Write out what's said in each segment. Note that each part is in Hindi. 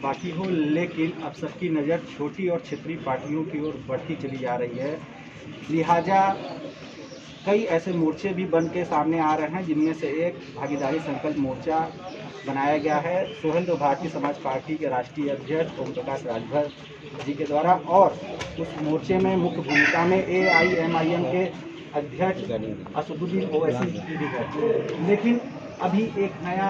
बाकी हो, लेकिन अब सबकी नज़र छोटी और क्षेत्रीय पार्टियों की ओर बढ़ती चली जा रही है। लिहाजा कई ऐसे मोर्चे भी बन के सामने आ रहे हैं, जिनमें से एक भागीदारी संकल्प मोर्चा बनाया गया है सोहेल भारतीय समाज पार्टी के राष्ट्रीय अध्यक्ष ओम प्रकाश राजभर जी के द्वारा, और उस मोर्चे में मुख्य भूमिका में AIMIM के अध्यक्ष असदुद्दीन ओवैसी जी भी है। लेकिन अभी एक नया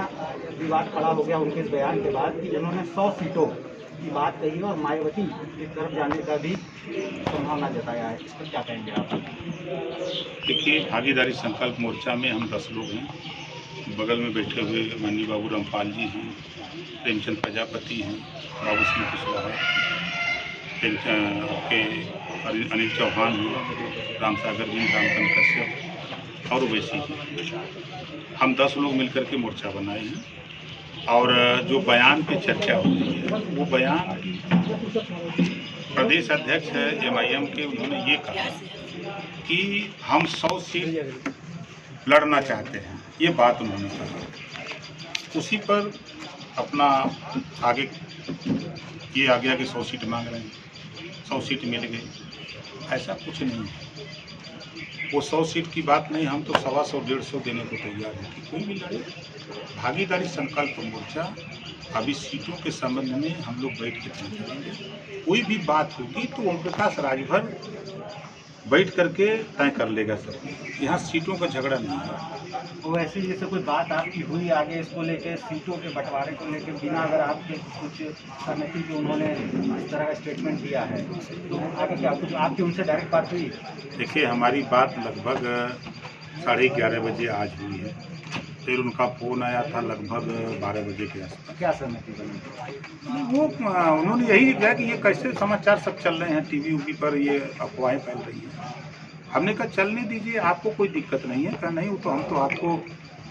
विवाद खड़ा हो गया उनके इस बयान के बाद कि उन्होंने 100 सीटों की बात कही है और मायावती की तरफ जाने का भी संभावना जताया है। इस पर क्या कहेंगे आप? देखिए, भागीदारी संकल्प मोर्चा में हम 10 लोग हैं। बगल में बैठे हुए माननीय बाबू रामपाल जी हैं, प्रेमचंद प्रजापति हैं, बाबू सिंह कुशवाहा, आपके अनिल चौहान हैं, रामसागर जी, रामचंद्र कश्यप और ओवैसी जी। हम 10 लोग मिलकर के मोर्चा बनाए हैं और जो बयान पे चर्चा हो रही है वो बयान प्रदेश अध्यक्ष MIM के उन्होंने ये कहा कि हम 100 सीट लड़ना चाहते हैं, ये बात उन्होंने कहा। उसी पर अपना आगे ये आ गया कि 100 सीट मांग रहे हैं, 100 सीट मिल गई। ऐसा कुछ नहीं है, वो 100 सीट की बात नहीं, हम तो 125 150 देने को तैयार हैं कि कोई भी लड़े। भागीदारी संकल्प मोर्चा अभी सीटों के संबंध में हम लोग बैठ के तय करेंगे। कोई भी बात होगी तो ओम प्रकाश राजभर बैठ करके तय कर लेगा सब। यहाँ सीटों का झगड़ा नहीं है। वो ऐसी जैसे कोई बात आपकी हुई आगे इसको लेके, सीटों के बंटवारे को लेके, बिना अगर आपके कुछ सहमति के उन्होंने इस तरह का स्टेटमेंट दिया है, तो आगे क्या कुछ आपकी उनसे डायरेक्ट बात हुई? देखिए, हमारी बात लगभग 11:30 बजे आज हुई है, फिर उनका फ़ोन आया था लगभग 12 बजे के आसपास। क्या सहमति बनी? वो उन्होंने यही कहा कि ये कैसे समाचार सब चल रहे हैं टीवी पर, ये अफवाहें फैल रही हैं। हमने कहा चलने दीजिए, आपको कोई दिक्कत नहीं है। कहा नहीं, वो तो हम तो आपको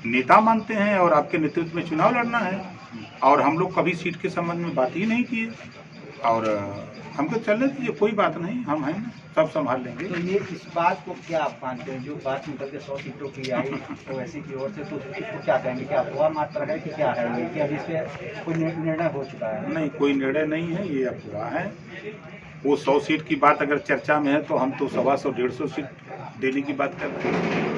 नेता मानते हैं और आपके नेतृत्व में चुनाव लड़ना है, और हम लोग कभी सीट के संबंध में बात ही नहीं किए, और हमको चलने दीजिए, कोई बात नहीं, हम हैं ना, सब संभाल लेंगे। तो ये इस बात को क्या आप मानते हैं, जो बात निकल के 100 सीटों की आई ओवैसी की ओर से, तो इसको क्या कहेंगे? क्या अफवाह मात्र है कि क्या है ये, कि अभी इस पर कोई निर्णय हो चुका है? नहीं, कोई निर्णय नहीं है, ये अफवाह है। वो 100 सीट की बात अगर चर्चा में है तो हम तो 125 150 सीट देने की बात कर रहे हैं।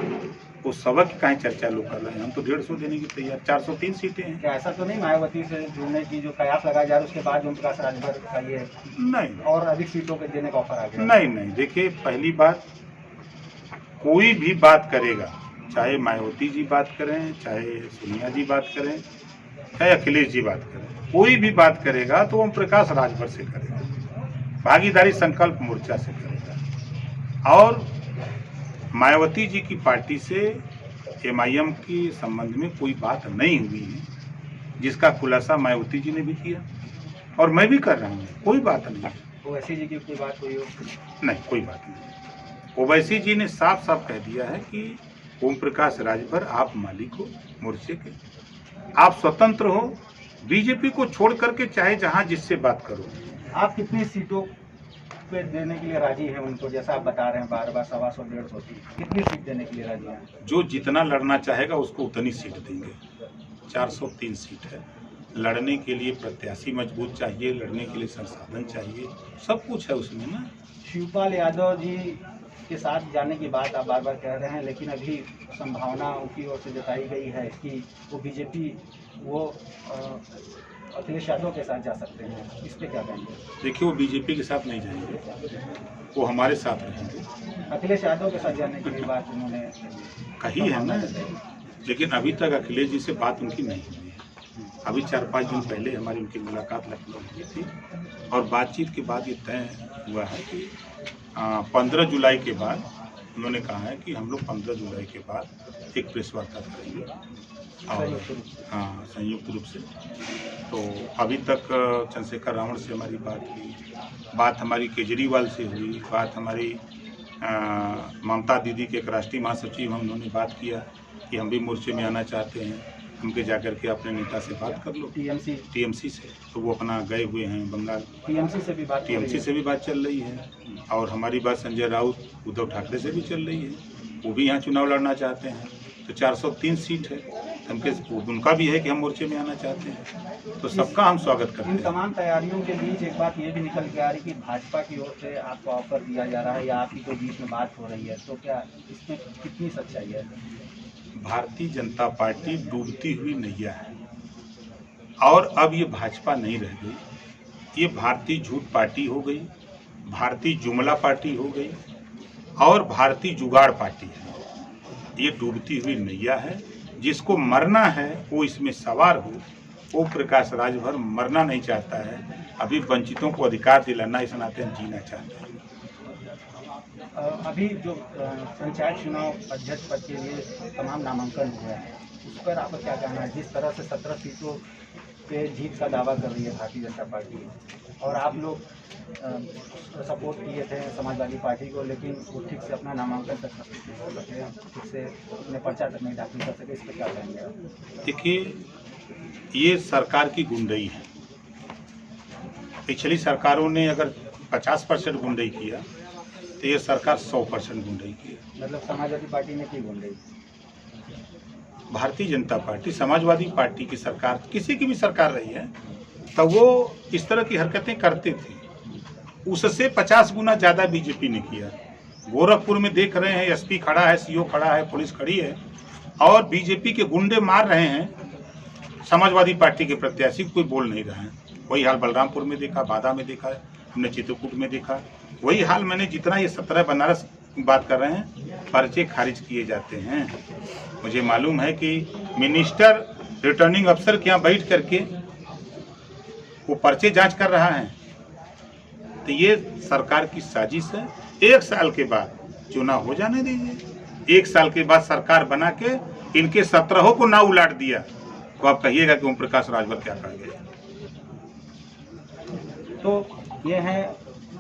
वो 100 की काहे चर्चा लोग कर रहे हैं, हम तो 150 देने की तैयार। 403 सीटें हैं। क्या ऐसा तो नहीं मायावती से जुड़ने की जो कयास लगाया जा रहा है उसके बाद ओम प्रकाश राजभर का ये नहीं और अधिक सीटों के देने का ऑफर आ गया? नहीं, देखिए, पहली बात, कोई भी बात करेगा, चाहे मायावती जी बात करें, चाहे सोनिया जी बात करें, चाहे अखिलेश जी बात करें, कोई भी बात करेगा तो ओम प्रकाश राजभर से करेगा, भागीदारी संकल्प मोर्चा से करेगा। और मायावती जी की पार्टी से MIM के संबंध में कोई बात नहीं हुई है, जिसका खुलासा मायावती जी ने भी किया और मैं भी कर रहा हूँ। कोई बात नहीं है। ओवैसी जी की कोई बात हुई हो? नहीं, कोई बात नहीं। ओवैसी जी ने साफ साफ कह दिया है कि ओम प्रकाश राजभर आप मालिक हो मोर्चे के, आप स्वतंत्र हो, बीजेपी को छोड़ करके चाहे जहाँ जिससे बात करो। आप कितनी सीटों पे देने के लिए राजी हैं उनको, जैसा आप बता रहे हैं बार-बार 125 150 सीट, कितनी सीट देने के लिए राजी हैं? जो जितना लड़ना चाहेगा उसको उतनी सीट देंगे। 403 सीट है। लड़ने के लिए प्रत्याशी मजबूत चाहिए, लड़ने के लिए संसाधन चाहिए, सब कुछ है उसमें ना। शिवपाल यादव जी के साथ जाने की बात आप बार-बार कह रहे हैं, लेकिन अभी संभावना उनकी ओर से जताई गई है कि वो बीजेपी, वो अखिलेश यादव के साथ जा सकते हैं। इस पे क्या कहेंगे? देखिए, वो बीजेपी के साथ नहीं जाएंगे, वो हमारे साथ रहेंगे। अखिलेश यादव के साथ जाने की बात उन्होंने कही है ना, लेकिन अभी तक अखिलेश जी से बात उनकी नहीं हुई है। अभी 4-5 दिन पहले हमारी उनकी मुलाकात लखनऊ में हुई थी और बातचीत के बाद ये तय हुआ है कि 15 जुलाई के बाद उन्होंने कहा है कि हम लोग 15 जुलाई के बाद एक प्रेस वार्ता करेंगे, और हाँ, संयुक्त रूप से। तो अभी तक चंद्रशेखर रावण से हमारी बात हुई, बात हमारी केजरीवाल से हुई, बात हमारी ममता दीदी के एक राष्ट्रीय महासचिव हैं, उन्होंने बात किया कि हम भी मोर्चे में आना चाहते हैं, उनके जाकर के अपने नेता से बात कर लो, टीएमसी से। तो वो अपना गए हुए हैं बंगाल। टीएमसी से भी बात चल रही है, और हमारी बात संजय राउत उद्धव ठाकरे से भी चल रही है, वो भी यहाँ चुनाव लड़ना चाहते हैं। तो 403 सीट है। उनका भी है कि हम मोर्चे में आना चाहते हैं, तो सबका हम स्वागत करते इन हैं। तमाम तैयारियों के बीच एक बात ये भी निकल के आ रही कि भाजपा की ओर से आपको ऑफर दिया जा रहा है या आपकी कोई बीच में बात हो रही है, तो क्या इसमें कितनी सच्चाई है? भारतीय जनता पार्टी डूबती हुई नैया है और अब ये भाजपा नहीं रह गई, ये भारतीय झूठ पार्टी हो गई, भारतीय जुमला पार्टी हो गई और भारतीय जुगाड़ पार्टी है। ये डूबती हुई नैया है, जिसको मरना है वो इसमें सवार हो। वो प्रकाश राजभर मरना नहीं चाहता है, अभी वंचितों को अधिकार दिलाना इस नाते हम जीना चाहते हैं। अभी जो पंचायत चुनाव अध्यक्ष पद के लिए तमाम नामांकन हुए हैं, उस पर आपका क्या कहना है? जिस तरह से 17 सीटों पे जीत का दावा कर रही है भारतीय जनता पार्टी और आप लोग सपोर्ट किए थे समाजवादी पार्टी को, लेकिन वो ठीक से अपना नामांकन तक नहीं कर सके, ठीक से अपने पर्चा तक नहीं दाखिल कर सके, इस पर क्या कहेंगे आप? देखिए, ये सरकार की गुंडई है। पिछली सरकारों ने अगर 50% गुंडई किया तो ये सरकार 100% गुंडई की। मतलब समाजवादी पार्टी ने की गुंडई? भारतीय जनता पार्टी समाजवादी पार्टी की सरकार, किसी की भी सरकार रही है, तो वो इस तरह की हरकतें करते थे। उससे 50 गुना ज़्यादा बीजेपी ने किया। गोरखपुर में देख रहे हैं, एसपी खड़ा है, सीओ खड़ा है, पुलिस खड़ी है और बीजेपी के गुंडे मार रहे हैं समाजवादी पार्टी के प्रत्याशी, कोई बोल नहीं रहे हैं। वही हाल बलरामपुर में देखा, बादा में देखा, हमने चित्रकूट में देखा। वही हाल मैंने जितना ये 17 बनारस बात कर रहे हैं, पर्चे खारिज किए जाते हैं। मुझे मालूम है कि मिनिस्टर रिटर्निंग अफसर के यहाँ बैठ करके वो पर्चे जांच कर रहा है। तो ये सरकार की साजिश है। 1 साल के बाद चुनाव हो जाने दीजिए। 1 साल के बाद सरकार बना के इनके 17 को ना उलाट दिया तो आप कहिएगा कि ओम प्रकाश राजभर क्या कर गए। तो ये है